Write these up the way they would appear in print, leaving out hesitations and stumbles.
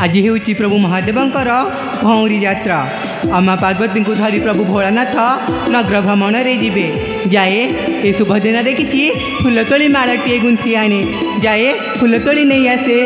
आज हूँ प्रभु महादेवंकर भौरी यात्रा। अम्मा पार्वती को धरी प्रभु भोलानाथ नगर भ्रमण रे जीवे। जाए ए शुभ दिन रे किछि फूलतोली मालाटीए गुंथि आने। जाए फूलतोली नहीं आसे।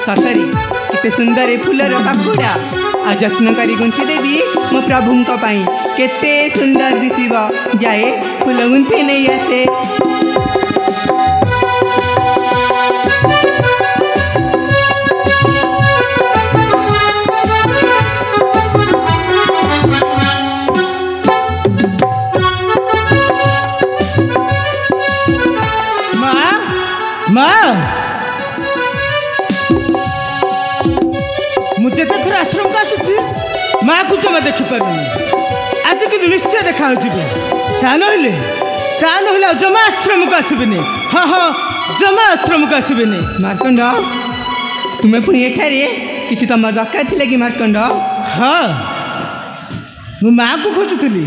ससरी केते सुंदर फूलर पाखुड़ा आ जत्नकारी गुंथि देवी मो प्रभुंक पाई केते सुंदर दिसिब। जाए फूल गुंथि नहीं आसे। मुझे थोड़ा आश्रम का आसूची माँ को जमा देखिपार आज कि निश्चय देखा ना जमा आश्रम को आसबेनि। हाँ हाँ जमा आश्रम को आसबेनि। मार्कंड तुम्हें पुणी एठारे किसी तुम दरकार थी कि मार्कंड? हाँ मु माँ को खोजुली।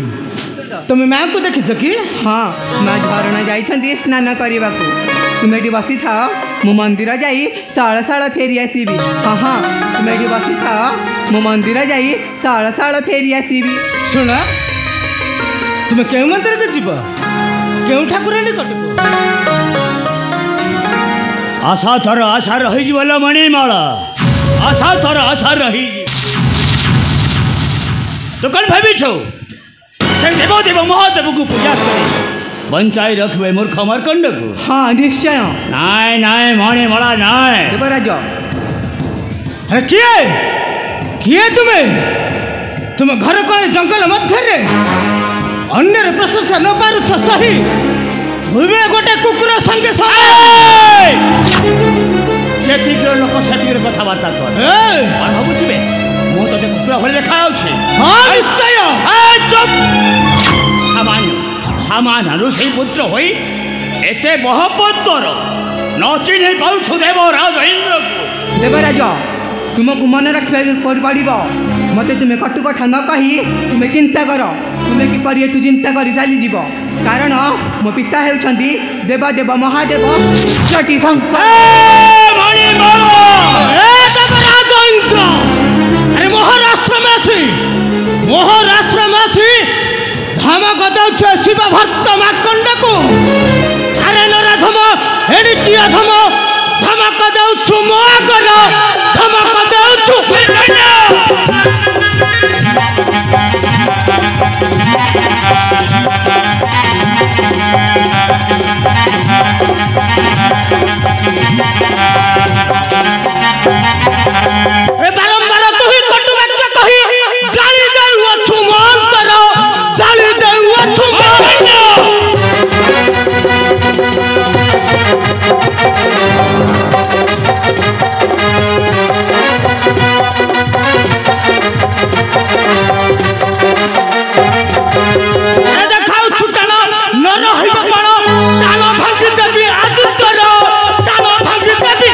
तुम माँ को देखिछ कि? हाँ माँ झरणा जाइछन्ती स्नान करने को। तुम्हें ये बसी था मु मंदिर जाई साल साल फेरी आसबि। हाँ हाँ तुम्हें ये बसी था मु मंदिर जाई साल साल फेरी आसबि। सुन तुम्हें क्यों मंदिर को जीव क्यों ठाकुरानी कटक? आशा थर आशा रही बोल मणिमाला आशा थर आशा रही तो कौन भावी छो देव देव महादेव को पूजा करे बंचाई रखबे मूर्ख मार्कंड को। हाँ निश्चय। नाय नाय मणिमाला नाय देवराज। अरे किए तुम घर को जंगल मध्य रे अन्य प्रशंसा न पारुछ सही तुम्हें गोटे कुकुर संगे जेतिक लोक सेतिक कथबार्ता कर भावुचे मु तो कुकुर भले देखा। हाँ निश्चय। सामान ऋषि पुत्र होई एते बहपत्तर न चिन्ह पाउछु देवराज इंद्र को। देवराज तुमको मन रखा मत तुम्हें कटु कथा न कही तुम्हें चिंता कर। तुम्हें किपरि तू चिंता कर चली जीव कारण मो पिता होउछन्ती देव देव महादेव चटी शंकर। अरे मोहराष्ट्र में आसी धमक दौछ शिव भक्त मार्कंड को। अरे नराधम एणिकी अधम धमक दौछु मो आगर धमक दौछु। बारंबार तू ही कटु वाक्य कही जाली देउछु मो अंतर जाली देउछु मो। देखाऊ छुटाना न रहिब पण ताल भांगी देबी आज तोर ताल भांगी देबी।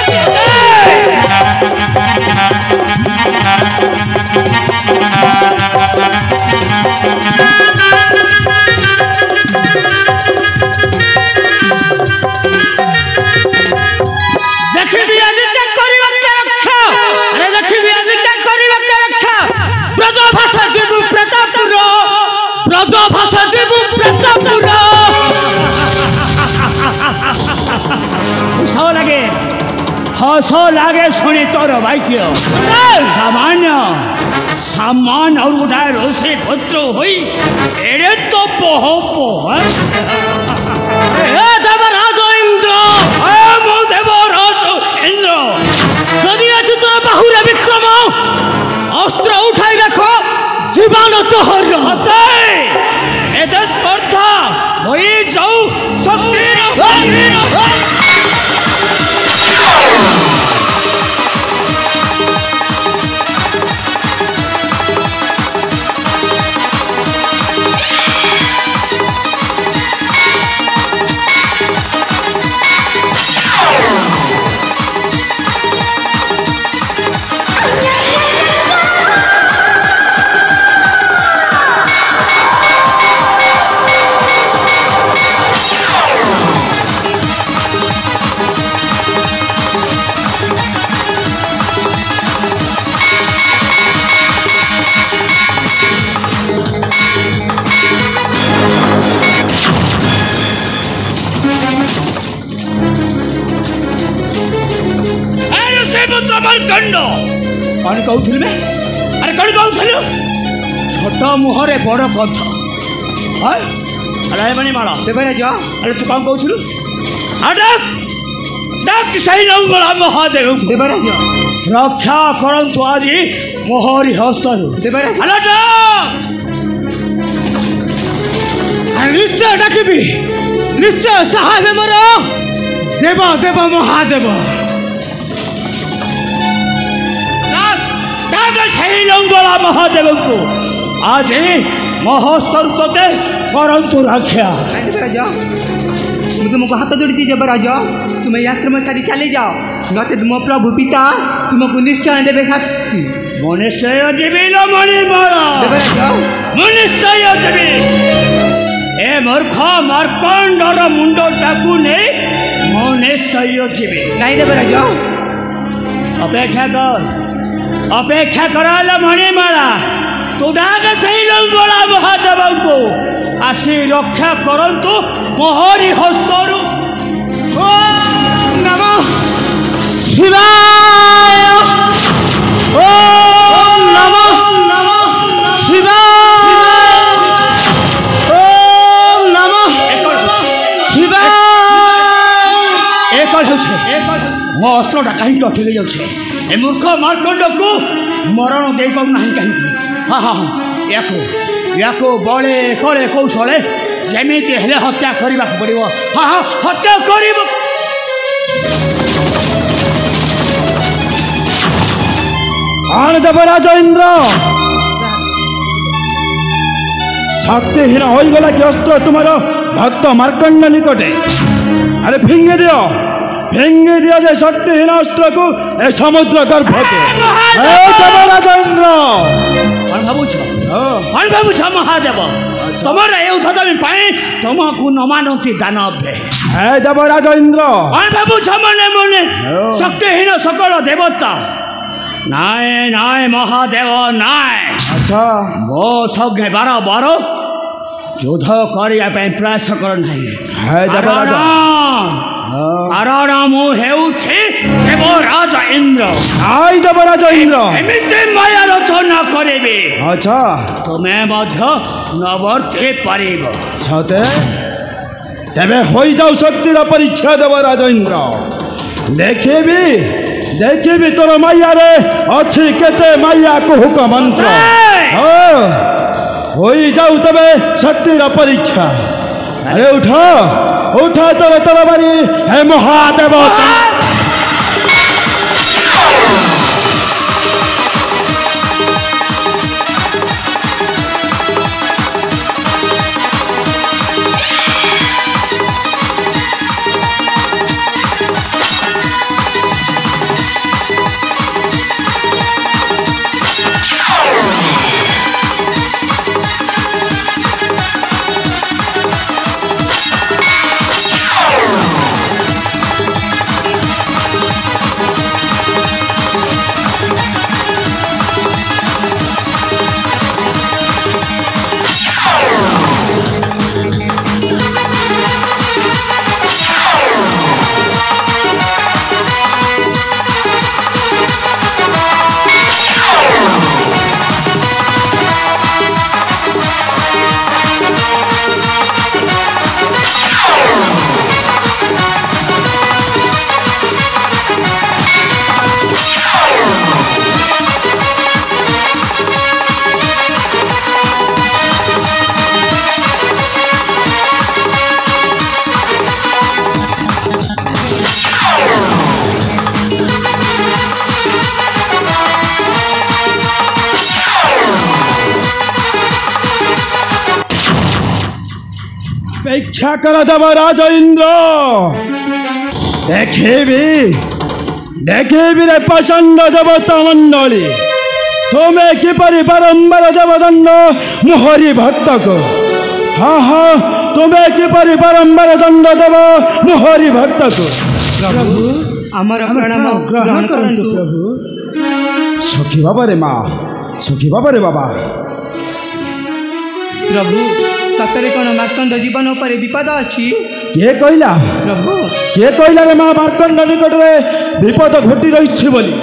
देखिबी आज क्या करिबा के रक्षा। अरे देखिबी आज क्या करिबा के रक्षा। ब्रज भाषा जीवु प्रतापपुर ब्रज भाषा जीवु प्रतापपुर। हस लगे शुणी तोर वाक्य सामान और गोटाए रोषे पुत्र हुई एड़े तो देवराज इंद्र देवराज इंद्र जदि आज तोर बाहुरे विक्रम अस्त्र उठाई रखो जीवन तोहर रहते एते स्पर्धा होई जाऊ शक्ति मार्कंड कौन कहूल अरे कौन कहूल छोट मुहरे बड़ कथ अरे मणिमाला देवराज अरे तू कौन कहूल लंगड़ा महादेव देवराज रक्षा करंतु आज मोहरी हस्त देवराज निश्चय डाकिबी निश्चय साहेब मोर देव देव महादेव सही लंगड़ा महादेव को आज महस्तरु ते करंतु रक्षा देवराज मैं तुमको हाथ जोड़ी देवराज तुम्हें आश्रम छाड़ी चले जाओ नचेत मो प्रभु पिता तुमको निश्चय देवे शास्ति मनुष्य जीवी मणिमाला मनुष्य जीवी ए मूर्ख मार्कंडर मुंडटाकू नहीं मनुष्य जीवी नहीं देवराज अपेक्षा कर मणिमाला तू डाक सही लंगड़ा महादेव को आसी रक्षा करंतु मोहरी हस्तरु नमः शिवाय ओम नमः शिवाय ओम नमः शिवाय मो अस्त्रटा कहीं अटकी जाऊे ए मूर्ख मार्कंड को मरण दे पाऊना कहीं हाँ हाँ या बड़े कले कौशले जमीती हेले हत्या करने पड़ो हाँ हाँ हत्या कर देवराज इंद्र शक्तिहीन हो गला कि अस्त्र तुम्हार भक्त मार्कंड निकटे अरे फिंगे दियो जे शक्तिहीन अस्त्र को ए समुद्र गर्भ देवराज इंद्र कौन भावुछ महादेव तुम तुमको न मानती दानव हे देवराज इंद्र कौन भावुछ मने मने शक्तिहीन सकल देवता नाय नाय महादेव नाय अच्छा मो संगे बार युद्ध करने प्रयास करना कारण मुझे देवराज इंद्र आई देवराज इंद्र एमती माया रचना करेबे अच्छा तुम्हें नवर्ते पारिब सते तेबे होई जाऊ शक्तिर परीक्षा देवराज इंद्र देखी तोर माया रे अच्छी केते माया कुहुक मंत्र होई जाऊ तबे शक्तिर परीक्षा अरे उठ तोर तरबारी हे महादेव अपेक्षा कर देवराज इंद्र देखेबी रे प्रचंड देवता मंडली तुम्हें किपरि बारंबार देवदंड मोहरी भक्त को हाँ हाँ तुम्हें किपरि बारंबार दंड देव मोहरी भक्त को प्रभु आमर प्रणाम ग्रहण करंतु प्रभु सखी बाबा रे माँ सखी बाबा रे बाबा प्रभु सतरे कौन मार्कंड जीवन पर विपद अच्छी किए कहला प्रभु किए कहला रे माँ मार्कंड निकट में विपद घटी रही बोली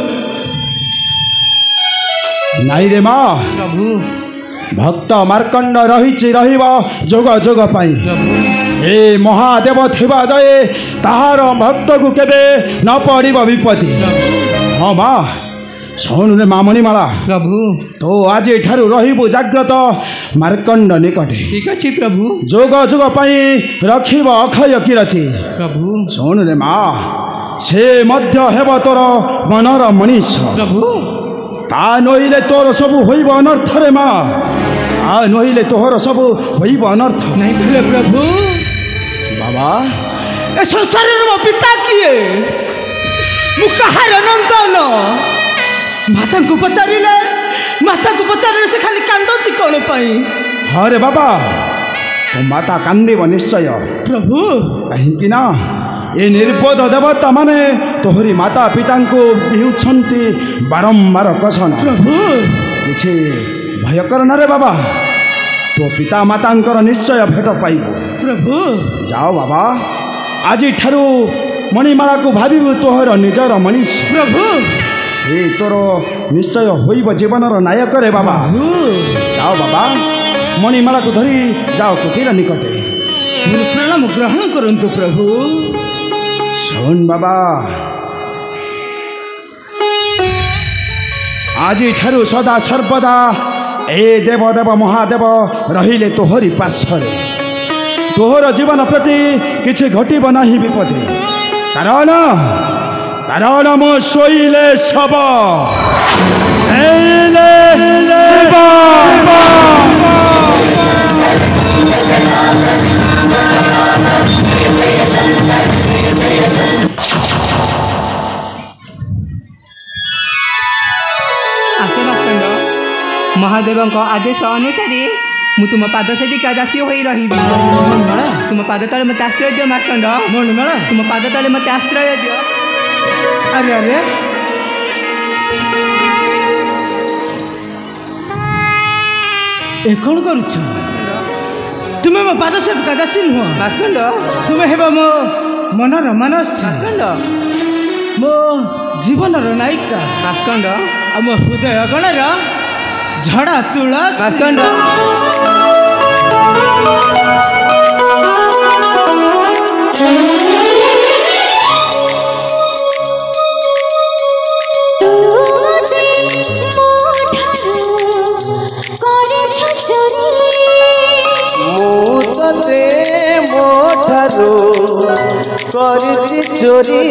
ନାଇଁ ରେ ମା ପ୍ରଭୁ ଭକ୍ତ ମାର୍କଣ୍ଡ ରହିଛି ରହିବ ଯୋଗ ଯୋଗ ପାଇଁ। ପ୍ରଭୁ ଏ ମହାଦେବ ଥିବା ଯାଏ ତାହାର ଭକ୍ତକୁ କେବେ ନ ପଡ଼ିବ ବିପତ୍ତି। ହଁ ମା ଶୁଣୁରେ ମା ମଣିମାଳା, ପ୍ରଭୁ ତୁ ଆଜିଠାରୁ ରହିବୁ ଜାଗ୍ରତ ମାର୍କଣ୍ଡ ନିକଟେ। ଠିକ ଅଛି ପ୍ରଭୁ। ଯୋଗ ଯୋଗ ପାଇଁ ରଖିବ ଅକ୍ଷୟ କୀରତି। ପ୍ରଭୁ ଶୁଣୁରେ ମା, ସେ ମଧ୍ୟ ହେବ ତୋର ମନର ମଣିଷ। ପ୍ରଭୁ ତା ନଇଲେ ତୋର ସବୁ ହୋଇବ ଅନର୍ଥରେ ମା, ତା ନଇଲେ ତୋର ସବୁ ହୋଇବ ଅନର୍ଥ। ନାଇଁ କହିଲେ ପ୍ରଭୁ। ବାବା ଏ ସଂସାରର ମୋ ପିତା କିଏ? ମୁଁ କାହାର ନନ୍ଦନ? ମାତାଙ୍କୁ ପଚାରିଲେ ସେ ଖାଲି କାନ୍ଦନ୍ତି କ'ଣ ପାଇଁ? ହଁ ରେ ବାବା, ତୋ ମାତା କାନ୍ଦିବ ନିଶ୍ଚୟ। ପ୍ରଭୁ କାହିଁକି ନା ଏ ନିର୍ବୋଧ ଦେବତା ମାନେ ତୋହରି ମାତା ପିତାଙ୍କୁ ବିହୁଛନ୍ତି ବାରମ୍ବାର କଷଣ। ପ୍ରଭୁ କିଛି ଭୟ କର ନା ରେ ବାବା, ତୋ ପିତା ମାତାଙ୍କର ନିଶ୍ଚୟ ଭେଟ ପାଇବ। ପ୍ରଭୁ ଯାଅ ବାବା, ଆଜିଠାରୁ ମଣିମାଳାକୁ ଭାବିବୁ ତୋହର ନିଜର ମଣିଷ। ପ୍ରଭୁ ସେ ତୋର ନିଶ୍ଚୟ ହୋଇବ ଜୀବନର ନାୟକରେ ବାବା। ଯାଅ ବାବା, ମଣିମାଳାକୁ ଧରି ଯାଅ କୁଟୀର ନିକଟେ। ମୋର ପ୍ରଣାମ ଗ୍ରହଣ କରନ୍ତୁ ପ୍ରଭୁ। ଶୁଣ ବାବା, ଆଜିଠାରୁ ସଦା ସର୍ବଦା ଏ ଦେବଦେବ ମହାଦେବ ରହିଲେ ତୋହରି ପାର୍ଶ୍ୱରେ। ତୋହର ଜୀବନ ପ୍ରତି କିଛି ଘଟିବ ନାହିଁ ବିପଦ। କାରଣ ମୁଁ ଶୋଇଲେ ଶବ, ଶୋଇଲେ ଶିବ। ମହାଦେବଙ୍କ ଆଦେଶ ଅନୁସାରେ ମୁଁ ତୁମ ପାଦ ସେଠିକା ଦାସୀ ହୋଇ ରହିବି। ତୁମ ପାଦ ତଳେ ମୋତେ ଆଶ୍ରୟ ଦିଅ ମାର୍କଣ୍ଡ। ତୁମ ପାଦ ତଳେ ମୋତେ ଆଶ୍ରୟ ଦିଅ। ଆରେ ଆରେ ଏ କ'ଣ କରୁଛ? ତୁମେ ମୋ ପାଦ ସେବକା ଦାସୀ ନୁହଁ ମାର୍କଣ୍ଡ, ତୁମେ ହେବ ମୋ ମନର ମାନସ ମାର୍କଣ୍ଡ, ମୋ ଜୀବନର ନାୟିକା ମାର୍କଣ୍ଡ, ଆଉ ମୋ ହୃଦୟ ଗଣର ଝଡ଼ା ତୁଳସୀ ମାର୍କଣ୍ଡ। କରିଛି ଚୋରି